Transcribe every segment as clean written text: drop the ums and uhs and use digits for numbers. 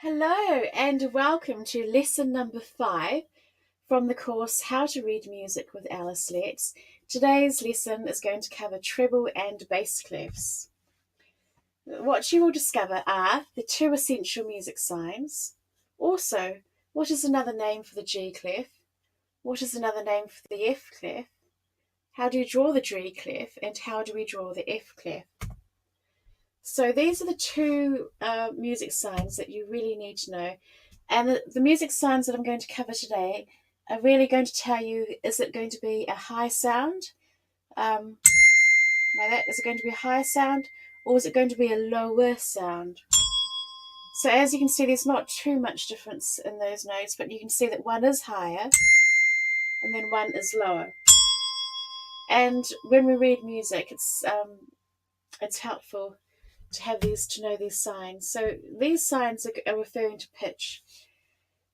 Hello and welcome to lesson number 5 from the course How to Read Music with Alice Letts. Today's lesson is going to cover treble and bass clefs. What you will discover are the two essential music signs. Also, what is another name for the G clef? What is another name for the F clef? How do you draw the G clef and how do we draw the F clef? So these are the two music signs that you really need to know. And the music signs that I'm going to cover today are really going to tell you, is it going to be a high sound? Like that, is it going to be a high sound or is it going to be a lower sound? So as you can see, there's not too much difference in those notes, but you can see that one is higher and then one is lower. And when we read music, it's helpful to know these signs. So these signs are referring to pitch.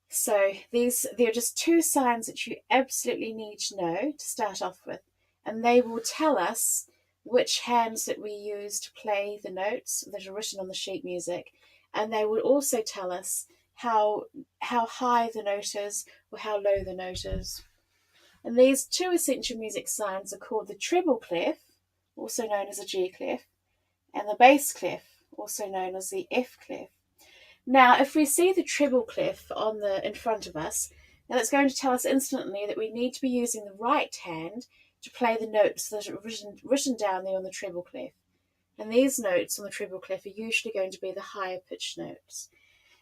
So they're just two signs that you absolutely need to know to start off with, and they will tell us which hands that we use to play the notes that are written on the sheet music, and they will also tell us how high the note is or how low the note is. And these two essential music signs are called the treble clef, also known as a G clef, and the bass clef, also known as the F clef. Now, if we see the treble clef in front of us, then it's going to tell us instantly that we need to be using the right hand to play the notes that are written down there on the treble clef. And these notes on the treble clef are usually going to be the higher pitched notes.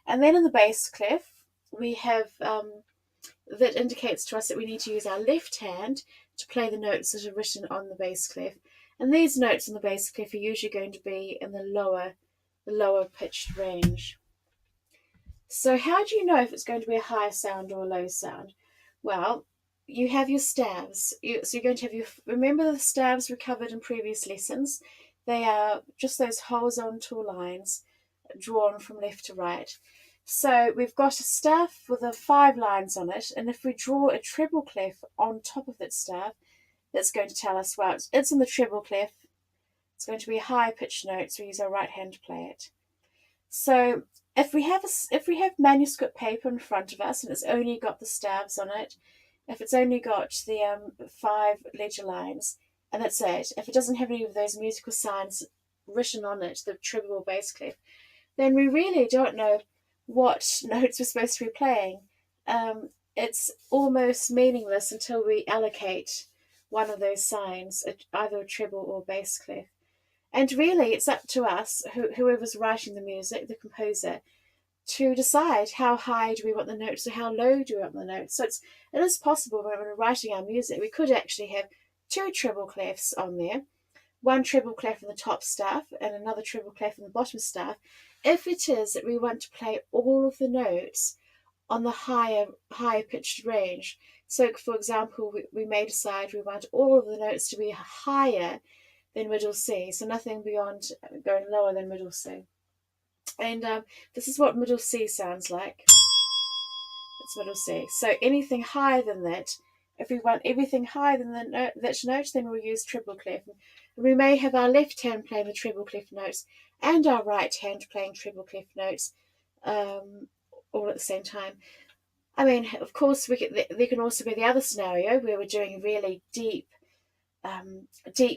And then in the bass clef, we have that indicates to us that we need to use our left hand to play the notes that are written on the bass clef. And these notes on the bass clef are usually going to be in the lower pitched range. So how do you know if it's going to be a high sound or a low sound? Well, you have your staves. So you're going to have remember the staves we covered in previous lessons? They are just those horizontal lines drawn from left to right. So we've got a staff with 5 lines on it, and if we draw a treble clef on top of that staff, that's going to tell us, well, it's in the treble clef. It's going to be a high pitched note, so we use our right hand to play it. So if we have manuscript paper in front of us and it's only got the staves on it, if it's only got the 5 ledger lines, and that's it, if it doesn't have any of those musical signs written on it, the treble or bass clef, then we really don't know what notes we're supposed to be playing. It's almost meaningless until we allocate one of those signs, either a treble or bass clef. And really, it's up to us, whoever's writing the music, the composer, to decide how high do we want the notes or how low do we want the notes. So it is possible when we're writing our music, we could actually have 2 treble clefs on there, one treble clef in the top staff and another treble clef in the bottom staff, if it is that we want to play all of the notes on the higher pitched range. So, for example, we may decide we want all of the notes to be higher than middle C, so nothing beyond going lower than middle C. And this is what middle C sounds like. It's middle C. So anything higher than that, if we want everything higher than that note, then we'll use treble clef. And we may have our left hand playing the treble clef notes and our right hand playing treble clef notes all at the same time. I mean, of course, there can also be the other scenario where we're doing a really deep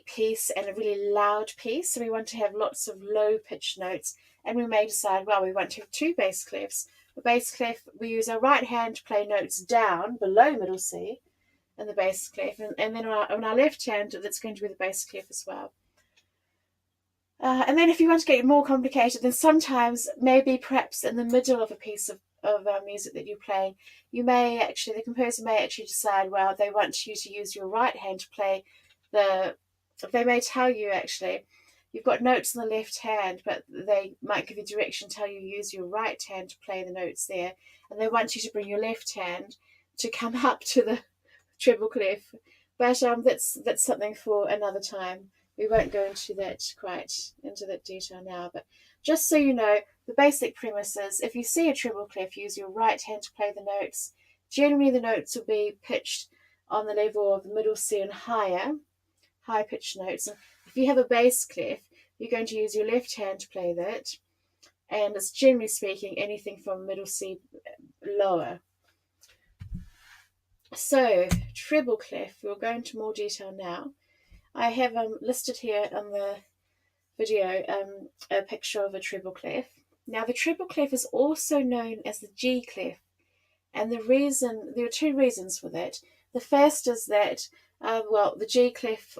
piece and a really loud piece, so we want to have lots of low pitched notes, and we may decide, well, we want to have 2 bass clefs. The bass clef, we use our right hand to play notes down below middle C in the bass clef, and then on our left hand that's going to be the bass clef as well. And then if you want to get more complicated, then sometimes maybe perhaps in the middle of a piece of music that you're playing, the composer may actually decide, well, they want you to use your right hand to play they may tell you actually, you've got notes on the left hand, but they might give you direction, tell you use your right hand to play the notes there, and they want you to bring your left hand to come up to the treble clef. But that's something for another time. We won't go into that detail now, but just so you know, the basic premise is if you see a treble clef, use your right hand to play the notes. Generally, the notes will be pitched on the level of the middle C and high pitched notes. And if you have a bass clef, you're going to use your left hand to play that, and it's generally speaking anything from middle C lower. So treble clef, we'll go into more detail now. I have listed here on the video a picture of a treble clef. Now the treble clef is also known as the G clef, and there are two reasons for that. The first is that the G clef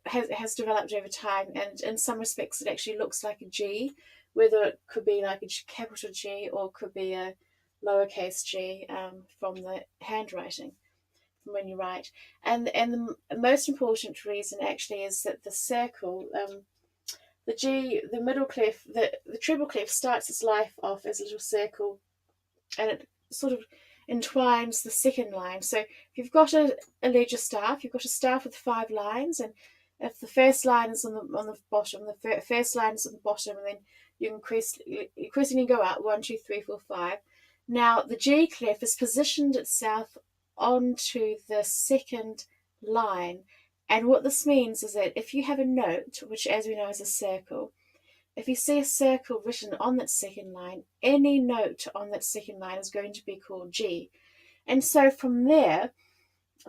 has developed over time, and in some respects it actually looks like a G, whether it could be like a capital G or could be a lowercase g from the handwriting, from when you write. And the most important reason actually is that the circle, the middle clef, the treble clef starts its life off as a little circle, and it sort of entwines the second line. So if you've got a ledger staff, you've got a staff with 5 lines, and if the first line is on the bottom, the first line is at the bottom, and then you increasingly go up 1, 2, 3, 4, 5. Now the G clef has positioned itself onto the second line, and what this means is that if you have a note, which as we know is a circle, if you see a circle written on that second line, any note on that second line is going to be called G. And so from there,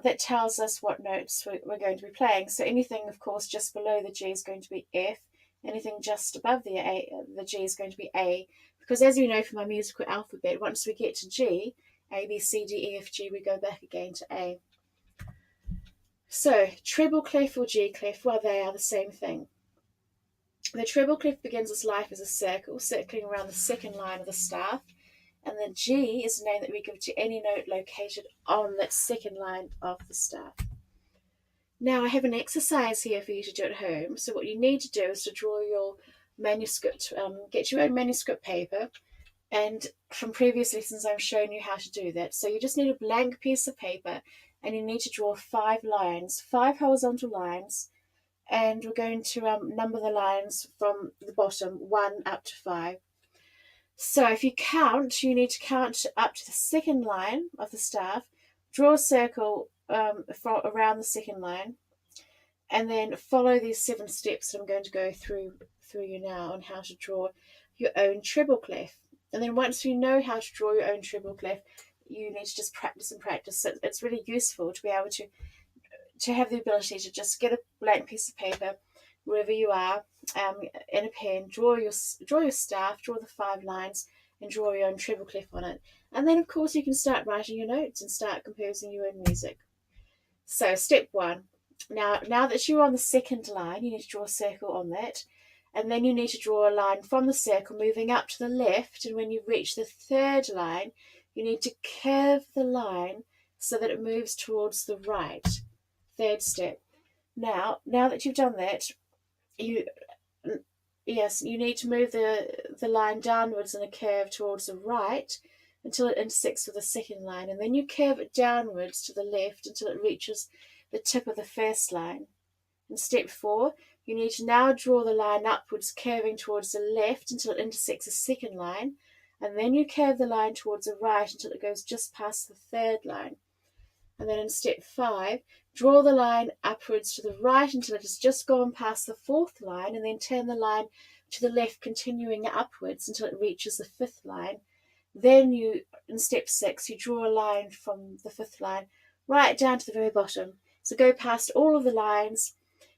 that tells us what notes we're going to be playing. So anything, of course, just below the G is going to be F. Anything just above the G is going to be A. Because as you know from our musical alphabet, once we get to G, A, B, C, D, E, F, G, we go back again to A. So treble clef or G clef, well, they are the same thing. The treble clef begins its life as a circle, circling around the second line of the staff, and the G is the name that we give to any note located on that second line of the staff. Now I have an exercise here for you to do at home. So what you need to do is to draw your manuscript, get your own manuscript paper, and from previous lessons I've shown you how to do that. So you just need a blank piece of paper, and you need to draw 5 lines, 5 horizontal lines, and we're going to number the lines from the bottom 1 up to 5. So if you count, you need to count up to the second line of the staff, draw a circle around the second line, and then follow these 7 steps that I'm going to go through you now on how to draw your own treble clef. And then once you know how to draw your own treble clef, you need to just practice and practice. So it's really useful to be able to have the ability to just get a blank piece of paper wherever you are, and a pen, draw your staff, draw the 5 lines, and draw your own treble clef on it. And then of course you can start writing your notes and start composing your own music. So step 1, now that you're on the second line, you need to draw a circle on that, and then you need to draw a line from the circle moving up to the left, and when you reach the third line, you need to curve the line so that it moves towards the right. Third step. Now that you've done that, you need to move the line downwards in a curve towards the right until it intersects with the second line, and then you curve it downwards to the left until it reaches the tip of the first line. In step 4, you need to now draw the line upwards, curving towards the left until it intersects the second line, and then you curve the line towards the right until it goes just past the third line. And then in step 5, draw the line upwards to the right until it has just gone past the 4th line, and then turn the line to the left, continuing upwards until it reaches the 5th line. Then in step 6, you draw a line from the 5th line right down to the very bottom. So go past all of the lines,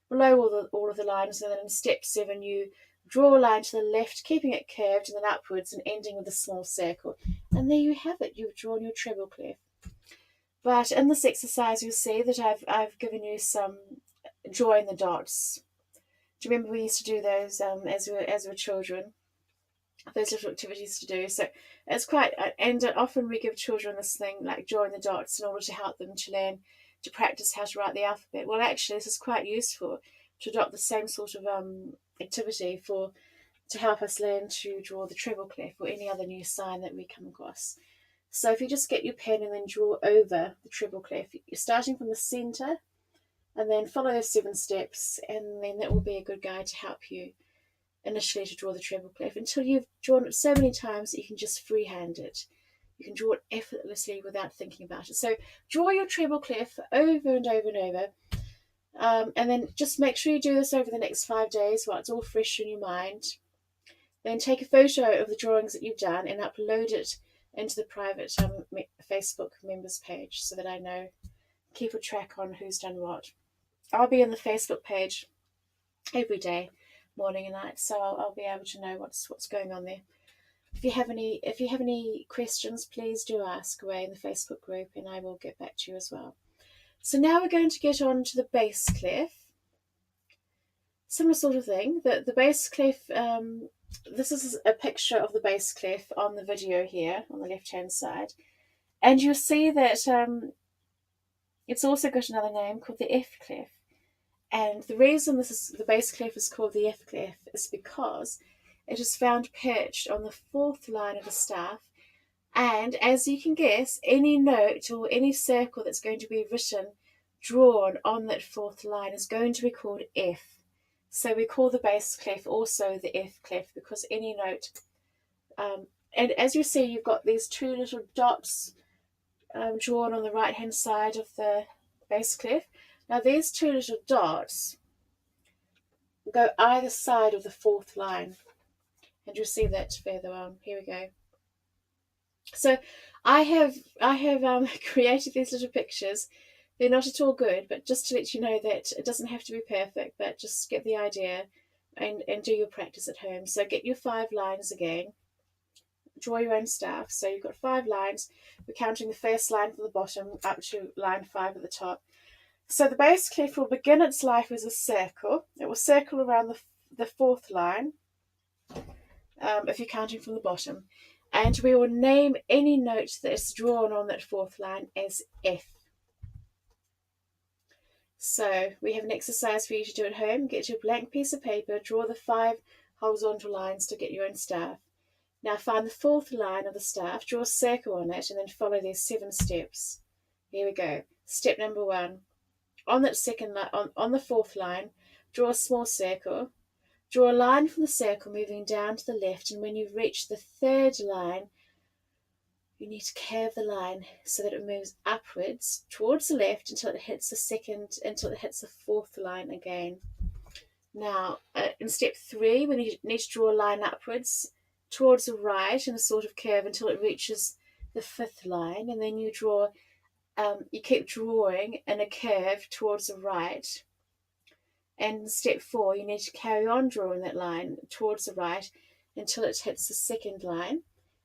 below all of the lines, and then in step 7, you draw a line to the left, keeping it curved, and then upwards, and ending with a small circle. And there you have it. You've drawn your treble clef. But in this exercise, you'll see that I've given you some drawing the dots. Do you remember we used to do those as we were children? Those little activities to do. So it's quite, and often we give children this thing like drawing the dots in order to help them to learn to practice how to write the alphabet. Well, actually, this is quite useful to adopt the same sort of activity to help us learn to draw the treble clef or any other new sign that we come across. So if you just get your pen and then draw over the treble clef, you're starting from the centre, and then follow those 7 steps, and then that will be a good guide to help you initially to draw the treble clef until you've drawn it so many times that you can just freehand it. You can draw it effortlessly without thinking about it. So draw your treble clef over and over and over, and then just make sure you do this over the next 5 days while it's all fresh in your mind. Then take a photo of the drawings that you've done and upload it into the private Facebook members page so that I know, keep a track on who's done what. I'll be in the Facebook page every day, morning and night, so I'll be able to know what's going on there. If you have any questions, please do ask away in the Facebook group, and I will get back to you as well. So now we're going to get on to the bass clef. Similar sort of thing. The bass clef. This is a picture of the bass clef on the video here on the left-hand side, and you'll see that it's also got another name called the F clef. And the reason the bass clef is called the F clef is because it is found perched on the fourth line of the staff, and as you can guess, any note or any circle that's going to be drawn on that fourth line is going to be called F. So we call the bass clef also the F clef because any note, and as you see, you've got these two little dots drawn on the right hand side of the bass clef. Now these two little dots go either side of the fourth line, and you'll see that further on. Here we go. So I have created these little pictures. They're not at all good, but just to let you know that it doesn't have to be perfect, but just get the idea and do your practice at home. So get your 5 lines again. Draw your own staff. So you've got 5 lines. We're counting the first line from the bottom up to line 5 at the top. So the bass clef will begin its life as a circle. It will circle around the fourth line, if you're counting from the bottom. And we will name any note that is drawn on that fourth line as F. So we have an exercise for you to do at home. Get your blank piece of paper, draw the 5 horizontal lines to get your own staff. Now find the fourth line of the staff, draw a circle on it, and then follow these 7 steps. Here we go. Step number 1. On that second line, on the fourth line, draw a small circle. Draw a line from the circle moving down to the left, and when you've reached the third line, you need to curve the line so that it moves upwards towards the left until it hits the fourth line again. Now, in step 3, we need to draw a line upwards towards the right in a sort of curve until it reaches the 5th line, and then you keep drawing in a curve towards the right. And in step 4, you need to carry on drawing that line towards the right until it hits the 2nd line,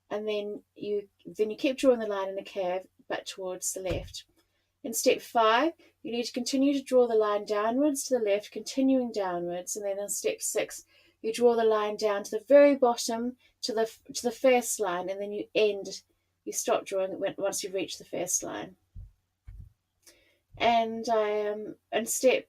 and then you keep drawing the line in a curve but towards the left. In step 5, you need to continue to draw the line downwards to the left, continuing downwards, and then in step 6, you draw the line down to the very bottom to the first line, and then you stop drawing it once you reach the first line. And in step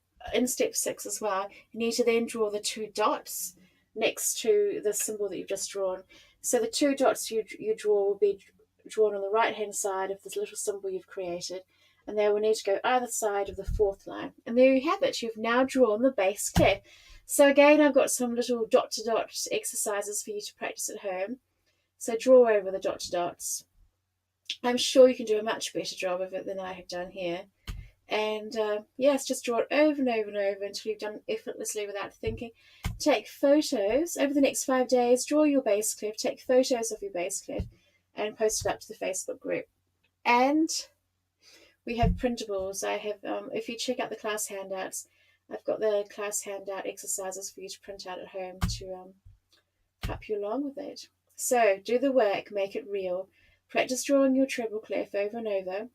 6 as well, you need to then draw the 2 dots next to the symbol that you've just drawn. So the 2 dots you draw will be drawn on the right hand side of this little symbol you've created, and they will need to go either side of the 4th line. And there you have it. You've now drawn the bass clef. So again, I've got some little dot to dot exercises for you to practice at home. So draw over the dot to dots. I'm sure you can do a much better job of it than I have done here. And yes, just draw it over and over and over until you've done it effortlessly without thinking. Take photos over the next 5 days. Draw your bass clef, take photos of your bass clef, and post it up to the Facebook group. And we have printables. I have, if you check out the class handouts, I've got the class handout exercises for you to print out at home to help you along with it. So do the work, make it real. Practice drawing your treble clef over and over.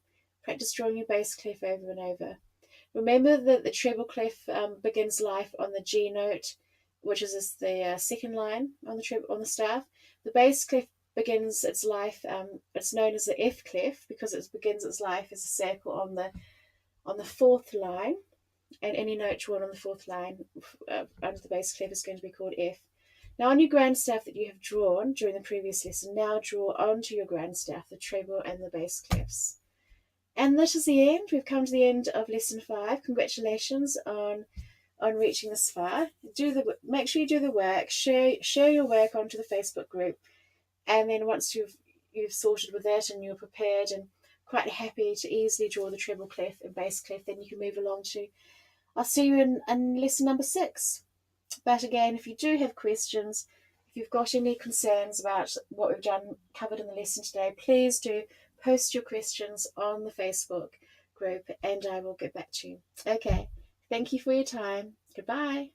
Practice drawing your bass clef over and over. Remember that the treble clef begins life on the G note, which is the 2nd line on the staff. The bass clef begins its life. It's known as the F clef because it begins its life as a circle on the 4th line, and any note drawn on the 4th line under the bass clef is going to be called F. Now on your grand staff that you have drawn during the previous lesson, now draw onto your grand staff the treble and the bass clefs. And that is the end. We've come to the end of lesson 5. Congratulations on reaching this far. Make sure you do the work. Share your work onto the Facebook group, and then once you've sorted with that and you're prepared and quite happy to easily draw the treble clef and bass clef, then you can move along to. I'll see you in lesson number 6. But again, if you do have questions, If you've got any concerns about what we've covered in the lesson today, please do post your questions on the Facebook group and I will get back to you. Okay, thank you for your time. Goodbye.